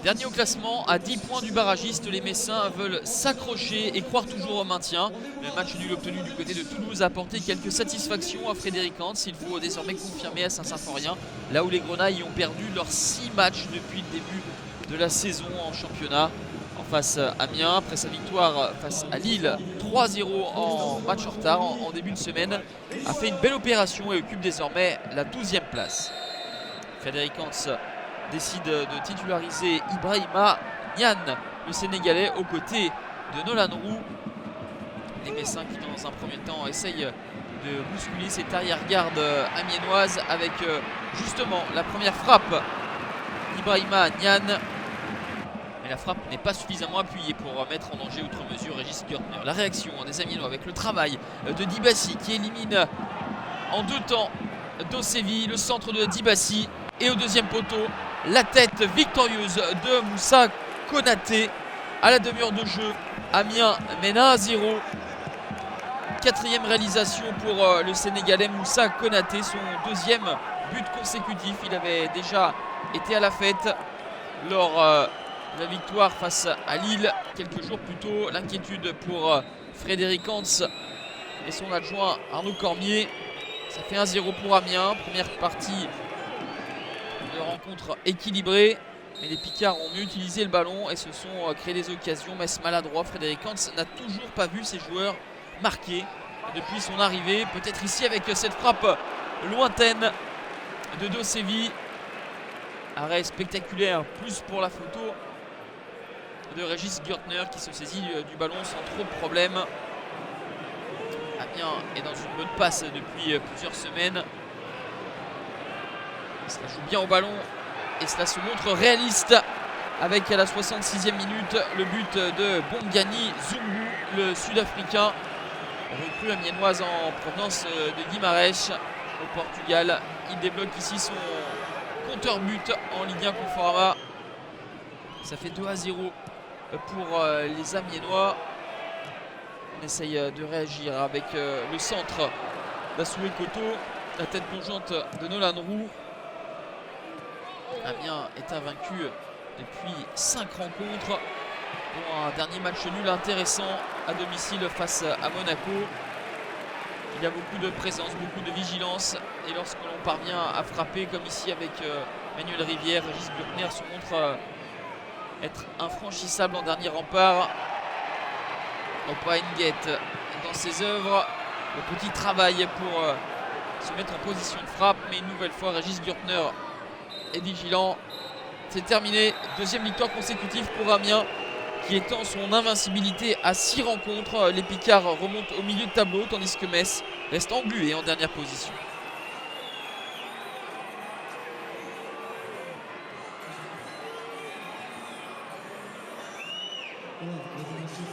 Dernier au classement, à 10 points du barragiste, les Messins veulent s'accrocher et croire toujours au maintien. Le match nul obtenu du côté de Toulouse a apporté quelques satisfactions à Frédéric Hantz. Il faut désormais confirmer à Saint-Symphorien, là où les Grenailles ont perdu leurs 6 matchs depuis le début de la saison en championnat. En face à Amiens, après sa victoire face à Lille, 3-0 en match en retard en début de semaine, a fait une belle opération et occupe désormais la 12e place. Frédéric Hantz décide de titulariser Ibrahima Niane, le Sénégalais, aux côtés de Nolan Roux. Les Messins qui dans un premier temps essayent de bousculer cette arrière-garde amiénoise avec justement la première frappe d'Ibrahima Niane. Mais la frappe n'est pas suffisamment appuyée pour mettre en danger outre mesure Régis Gürtner. La réaction des Amiénois avec le travail de Dibassi qui élimine en 2 temps Dosevi, le centre de Dibassi, et au deuxième poteau la tête victorieuse de Moussa Konaté à la demi-heure de jeu. Amiens mène 1-0. 4e réalisation pour le Sénégalais Moussa Konaté, son 2e but consécutif. Il avait déjà été à la fête lors de la victoire face à Lille quelques jours plus tôt. L'inquiétude pour Frédéric Hantz et son adjoint Arnaud Cormier. Ça fait 1-0 pour Amiens. Première partie de rencontre équilibrée, mais les Picards ont mieux utilisé le ballon et se sont créé des occasions. Metz maladroit. Frédéric Hantz n'a toujours pas vu ses joueurs marquer depuis son arrivée. Peut-être ici avec cette frappe lointaine de Dosevi. Arrêt spectaculaire, plus pour la photo de Régis Gürtner qui se saisit du ballon sans trop de problèmes. Amiens est dans une bonne passe depuis plusieurs semaines. Cela joue bien au ballon et cela se montre réaliste avec à la 66e minute le but de Bongani Zungu, le Sud-Africain, recrue amiénoise en provenance de Guimarães au Portugal. Il débloque ici son compteur but en Ligue 1 Conforama. Ça fait 2-0 pour les Amiénois. On essaye de réagir avec le centre d'Assoulé Koto, la tête plongeante de Nolan Roux. Amiens est invaincu depuis 5 rencontres, dont un dernier match nul intéressant à domicile face à Monaco. Il y a beaucoup de présence, beaucoup de vigilance, et lorsque l'on parvient à frapper comme ici avec Manuel Rivière, Régis Gürtner se montre être infranchissable en dernier rempart. Opa Nguet dans ses œuvres, le petit travail pour se mettre en position de frappe, mais une nouvelle fois Régis Gürtner est vigilant. C'est terminé, 2e victoire consécutive pour Amiens qui étend son invincibilité à 6 rencontres. Les Picards remontent au milieu de tableau tandis que Metz reste englué en dernière position.